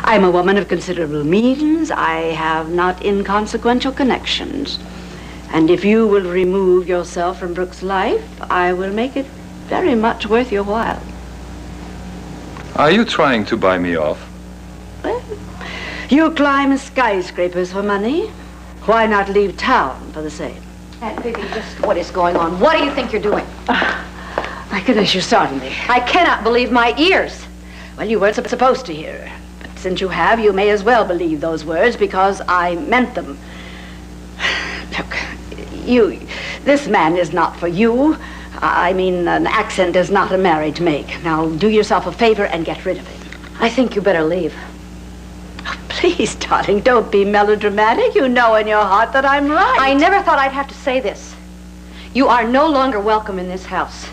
I'm a woman of considerable means. I have not inconsequential connections. And if you will remove yourself from Brooke's life, I will make it very much worth your while. Are you trying to buy me off? Well, you climb skyscrapers for money. Why not leave town for the same? Aunt Phoebe, just what is going on? What do you think you're doing? My goodness, you startled me. I cannot believe my ears. Well, you weren't supposed to hear. But since you have, you may as well believe those words because I meant them. Look, this man is not for you. I mean, an accent is not a marriage make. Now, do yourself a favor and get rid of him. I think you better leave. Oh, please, darling, don't be melodramatic. You know in your heart that I'm right. I never thought I'd have to say this. You are no longer welcome in this house.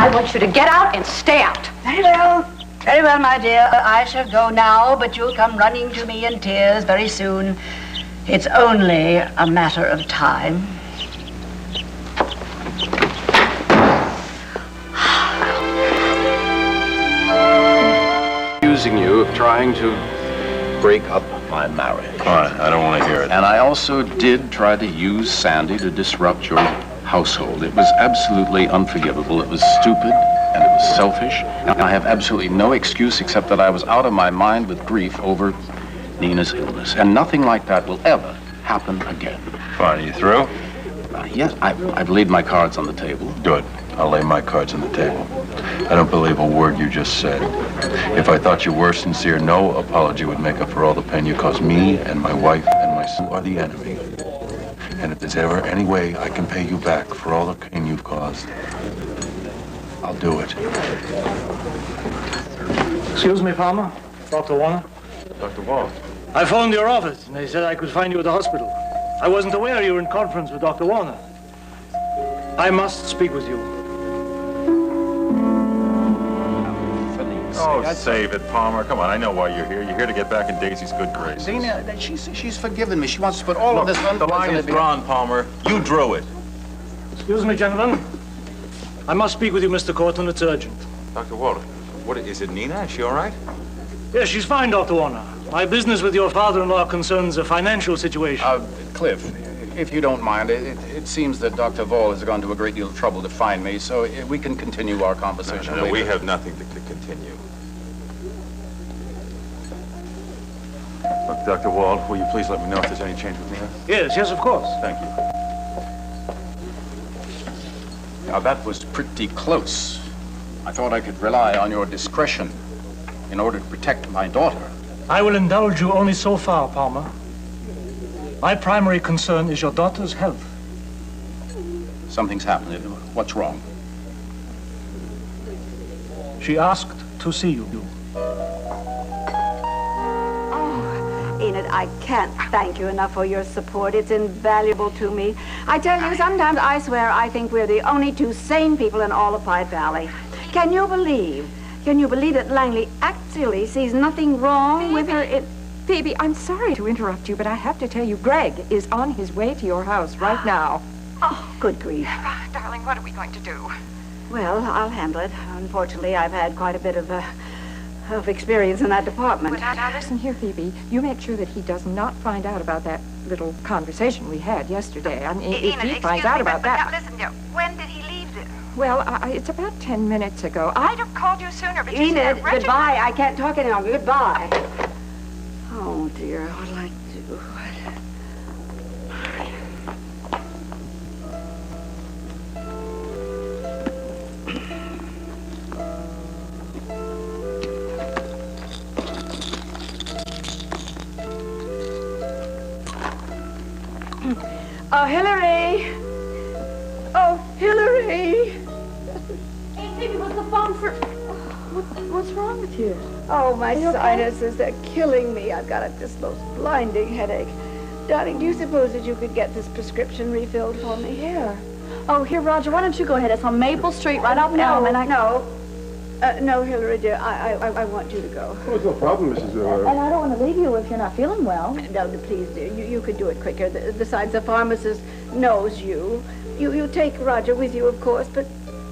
I want you to get out and stay out. Very well. Very well, my dear. I shall go now, but you'll come running to me in tears very soon. It's only a matter of time. Accusing you of trying to break up my marriage. Fine, I don't want to hear it. And I also did try to use Sandy to disrupt your household. It was absolutely unforgivable. It was stupid and it was selfish. And I have absolutely no excuse except that I was out of my mind with grief over Nina's illness. And nothing like that will ever happen again. Fine, are you through? Yes, I've laid my cards on the table. Good. I'll lay my cards on the table. I don't believe a word you just said. If I thought you were sincere, no apology would make up for all the pain you caused me and my wife and my son are the enemy. And if there's ever any way I can pay you back for all the pain you've caused, I'll do it. Excuse me, Palmer. Dr. Warner. Dr. Wall. I phoned your office, and they said I could find you at the hospital. I wasn't aware you were in conference with Dr. Warner. I must speak with you. Oh, save it, Palmer. Come on, I know why you're here. You're here to get back in Daisy's good graces. Nina, she's forgiven me. She wants to put all of this on. The line is drawn, Palmer. You drew it. Excuse me, gentlemen. I must speak with you, Mr. Cortland. It's urgent. Dr. Waller, what is it, Nina? Is she all right? Yes, she's fine, Dr. Warner. My business with your father-in-law concerns a financial situation. Cliff, if you don't mind, it seems that Dr. Voll has gone to a great deal of trouble to find me, so we can continue our conversation later. We have nothing to continue. Look, Dr. Wall, will you please let me know if there's any change with Nina? Yes, of course. Thank you. Now, that was pretty close. I thought I could rely on your discretion in order to protect my daughter. I will indulge you only so far, Palmer. My primary concern is your daughter's health. Something's happened. What's wrong? She asked to see you. Enid, I can't thank you enough for your support. It's invaluable to me. I tell you, sometimes I swear I think we're the only two sane people in all of Pied Valley. Can you believe that Langley actually sees nothing wrong with her? Phoebe, I'm sorry to interrupt you, but I have to tell you, Greg is on his way to your house right now. Oh, good grief. Darling, what are we going to do? Well, I'll handle it. Unfortunately, I've had quite a bit of experience in that department. Well, now listen here, Phoebe. You make sure that he does not find out about that little conversation we had yesterday. I mean, if he finds out about that... Now, listen, when did he leave this? Well, it's about 10 minutes ago. I'd have called you sooner, but Enid, goodbye. I can't talk any longer. Goodbye. Oh, dear. What'll I do? Oh, Hillary! Oh, Hillary! Hey, Phoebe, what's the phone for? What's wrong with you? Oh, my sinuses, they're killing me. I've got this most blinding headache. Darling, do you suppose that you could get this prescription refilled for me? Here. Oh, here, Roger, why don't you go ahead? It's on Maple Street, right off Elm, and No, Hillary, dear, I want you to go. Oh, it's no problem, Mrs. And I don't want to leave you if you're not feeling well. No, please, dear, you could do it besides, the pharmacist knows you. You take Roger with you, of course, but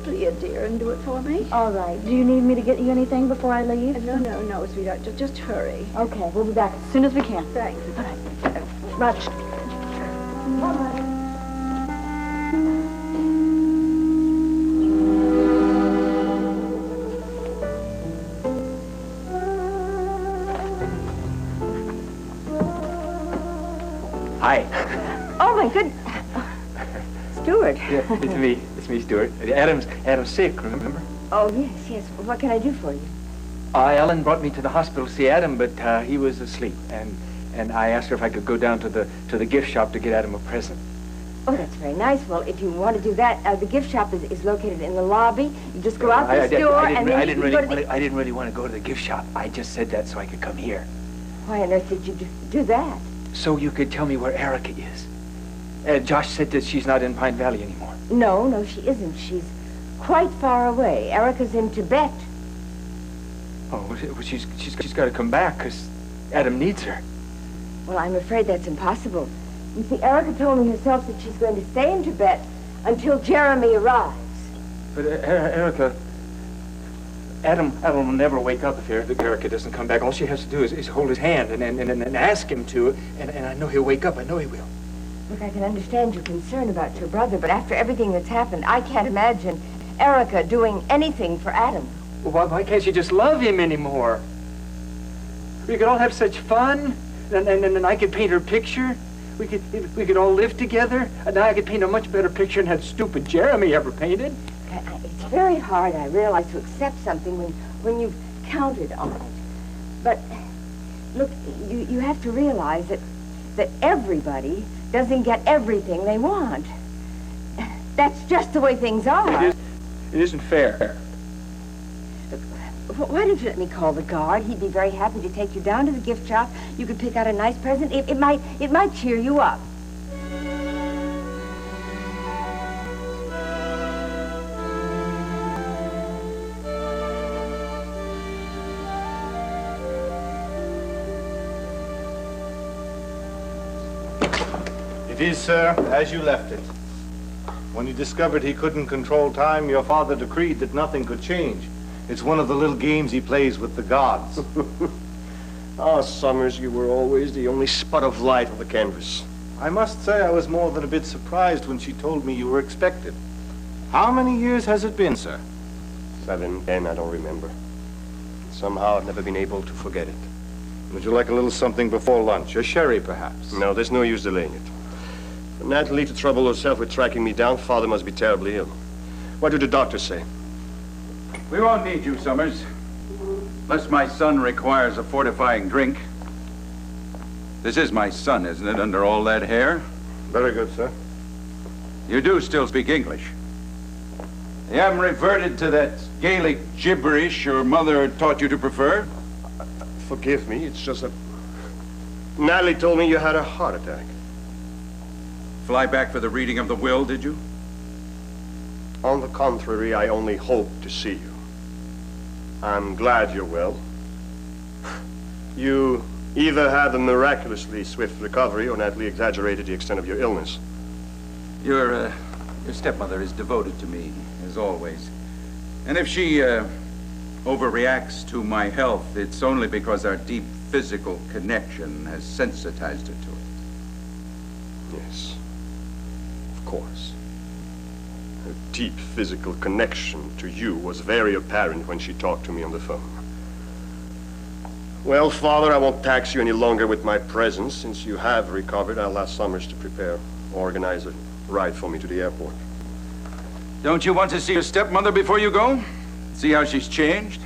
be a dear and do it for me? All right. Do you need me to get you anything before I leave? No, sweetheart. Just hurry. Okay, we'll be back as soon as we can. Thanks. All right. Roger. Hi. Oh, my good... Stuart. Yeah, it's me, Stuart. Adam's sick, remember? Oh, yes. What can I do for you? Ellen brought me to the hospital to see Adam, but he was asleep, and I asked her if I could go down to the gift shop to get Adam a present. Oh, that's very nice. Well, if you want to do that, the gift shop is located in the lobby. You just go out the door, and then I you can go to the... I didn't really want to go to the gift shop. I just said that so I could come here. Why on earth did you do that? So you could tell me where Erica is. Josh said that she's not in Pine Valley anymore. No, she isn't. She's quite far away. Erica's in Tibet. Oh, well, she's got to come back because Adam needs her. Well, I'm afraid that's impossible. You see, Erica told me herself that she's going to stay in Tibet until Jeremy arrives. But Erica, Adam will never wake up if Erica doesn't come back. All she has to do is hold his hand and ask him to, and I know he'll wake up. I know he will. Look, I can understand your concern about your brother, but after everything that's happened, I can't imagine Erica doing anything for Adam. Well, why can't she just love him anymore? We could all have such fun, and I could paint her picture. We could all live together, and now I could paint a much better picture than that stupid Jeremy ever painted. It's very hard, I realize, to accept something when you've counted on it. But, look, you have to realize that everybody doesn't get everything they want. That's just the way things are. It isn't fair. Why don't you let me call the guard? He'd be very happy to take you down to the gift shop. You could pick out a nice present. It might cheer you up. It is, sir, as you left it. When you discovered he couldn't control time, your father decreed that nothing could change. It's one of the little games he plays with the gods. Summers, you were always the only spot of light on the canvas. I must say I was more than a bit surprised when she told me you were expected. How many years has it been, sir? 7, 10, I don't remember. Somehow I've never been able to forget it. Would you like a little something before lunch? A sherry, perhaps? No, there's no use delaying it. For Natalie to trouble herself with tracking me down, Father must be terribly ill. What do the doctors say? We won't need you, Summers. Unless my son requires a fortifying drink. This is my son, isn't it, under all that hair? Very good, sir. You do still speak English. You haven't reverted to that Gaelic gibberish your mother taught you to prefer? Forgive me, it's just that Natalie told me you had a heart attack. Fly back for the reading of the will, did you? On the contrary, I only hope to see you. I'm glad you're well. You either had a miraculously swift recovery or Natalie exaggerated the extent of your illness. Your stepmother is devoted to me, as always. And if she overreacts to my health, it's only because our deep physical connection has sensitized her to it. Yes, of course. Her deep physical connection to you was very apparent when she talked to me on the phone. Well, Father, I won't tax you any longer with my presence. Since you have recovered, I'll ask Summers to organize a ride for me to the airport. Don't you want to see your stepmother before you go? See how she's changed?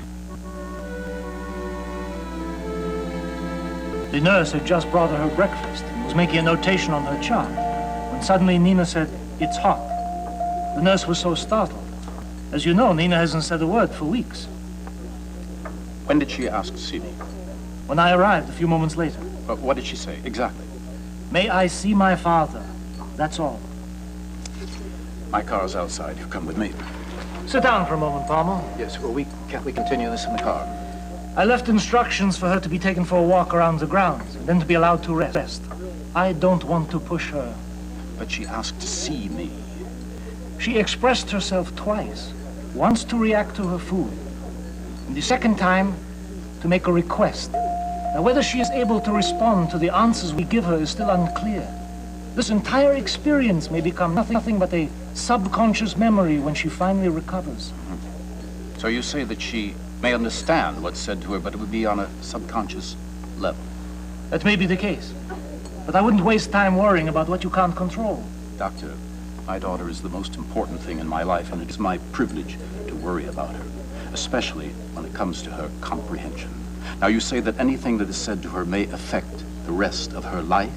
The nurse had just brought her her breakfast and was making a notation on her chart when suddenly Nina said, "It's hot." The nurse was so startled. As you know, Nina hasn't said a word for weeks. When did she ask to see me? When I arrived a few moments later. What did she say, exactly? May I see my father? That's all. My car's outside. You come with me. Sit down for a moment, Palmer. Yes, well, can't we continue this in the car? I left instructions for her to be taken for a walk around the grounds and then to be allowed to rest. I don't want to push her. But she asked to see me. She expressed herself twice. Once to react to her food, and the second time to make a request. Now, whether she is able to respond to the answers we give her is still unclear. This entire experience may become nothing but a subconscious memory when she finally recovers. So you say that she may understand what's said to her, but it would be on a subconscious level. That may be the case. But I wouldn't waste time worrying about what you can't control. Doctor, my daughter is the most important thing in my life, and it is my privilege to worry about her, especially when it comes to her comprehension. Now, you say that anything that is said to her may affect the rest of her life?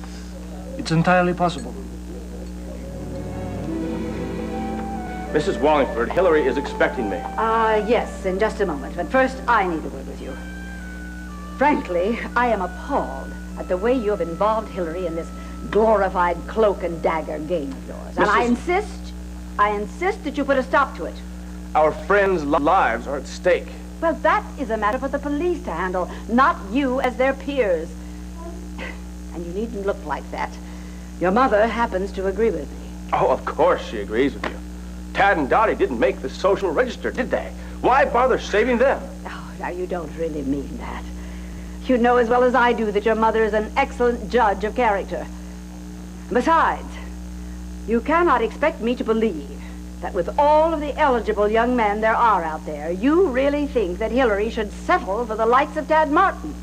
It's entirely possible. Mrs. Wallingford, Hillary is expecting me. Yes, in just a moment. But first, I need a word with you. Frankly, I am appalled at the way you have involved Hillary in this glorified cloak and dagger game of yours. And I insist that you put a stop to it. Our friends' lives are at stake. Well, that is a matter for the police to handle, not you as their peers. And you needn't look like that. Your mother happens to agree with me. Oh, of course she agrees with you. Tad and Dottie didn't make the social register, did they? Why bother saving them? Oh, now you don't really mean that. You know as well as I do that your mother is an excellent judge of character. Besides, you cannot expect me to believe that with all of the eligible young men there are out there, you really think that Hillary should settle for the likes of Tad Martin.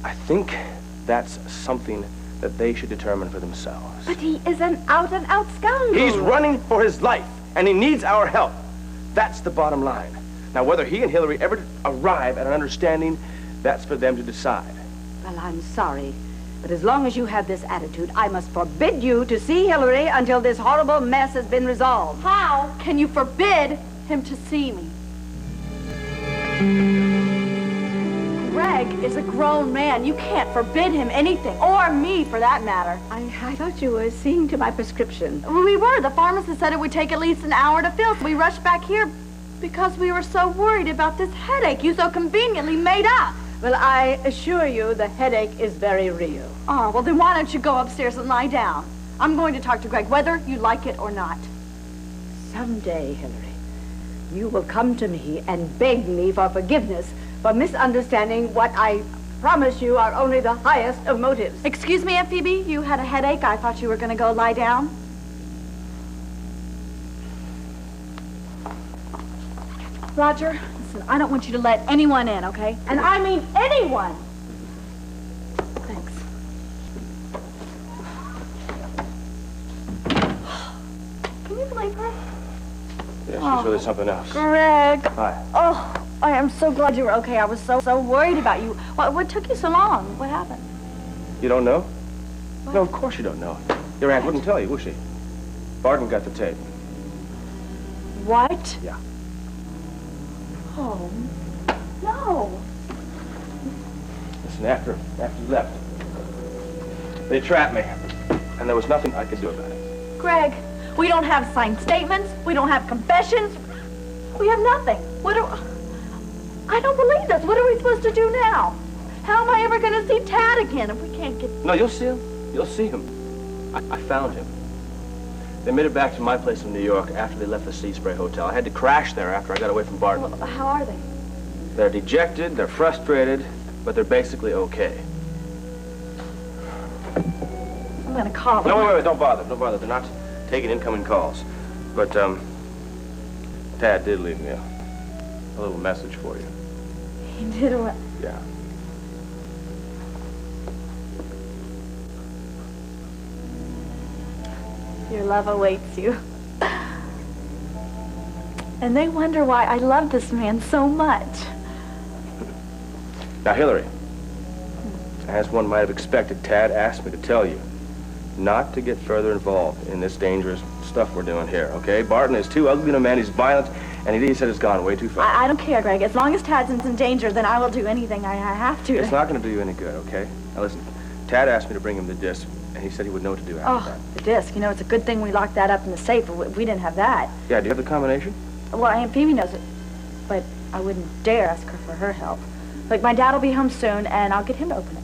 I think that's something that they should determine for themselves. But he is an out-and-out scoundrel. He's running for his life, and he needs our help. That's the bottom line. Now, whether he and Hillary ever arrive at an understanding, that's for them to decide. Well, I'm sorry, but as long as you have this attitude, I must forbid you to see Hillary until this horrible mess has been resolved. How can you forbid him to see me? Greg is a grown man. You can't forbid him anything, or me for that matter. I thought you were seeing to my prescription. We were. The pharmacist said it would take at least an hour to fill, so we rushed back here because we were so worried about this headache you so conveniently made up. Well, I assure you the headache is very real. Oh, well, then why don't you go upstairs and lie down? I'm going to talk to Greg, whether you like it or not. Someday, Hillary, you will come to me and beg me for forgiveness for misunderstanding what I promise you are only the highest of motives. Excuse me, Aunt Phoebe, you had a headache. I thought you were going to go lie down. Roger, listen, I don't want you to let anyone in, okay? And I mean anyone! Thanks. Can you believe her? Yeah, she's really something else. Greg. Hi. Oh, I am so glad you were okay. I was so worried about you. What took you so long? What happened? You don't know? What? No, of course you don't know. Your aunt wouldn't tell you, would she? Barton got the tape. What? Yeah. Oh, no. Listen, after you left, they trapped me, and there was nothing I could do about it. Greg, we don't have signed statements. We don't have confessions. We have nothing. I don't believe this. What are we supposed to do now? How am I ever going to see Tad again if we can't get... No, you'll see him. You'll see him. I found him. They made it back to my place in New York after they left the Sea Spray Hotel. I had to crash there after I got away from Barton. Well, how are they? They're dejected, they're frustrated, but they're basically okay. I'm going to call them. No, wait, don't bother. They're not taking incoming calls. But, Tad did leave me a little message for you. He did what? Yeah. Your love awaits you. And they wonder why I love this man so much. Now, Hillary, as one might have expected, Tad asked me to tell you not to get further involved in this dangerous stuff we're doing here, okay? Barton is too ugly a man, he's violent, and he said it's gone way too far. I don't care, Greg. As long as Tad's in danger, then I will do anything I have to. It's not going to do you any good, okay? Now, listen, Tad asked me to bring him the disc, and he said he would know what to do after that. The disc. You know, it's a good thing we locked that up in the safe. We didn't have that. Yeah, do you have the combination? Well, Aunt Phoebe knows it, but I wouldn't dare ask her for her help. Like, my dad will be home soon, and I'll get him to open it.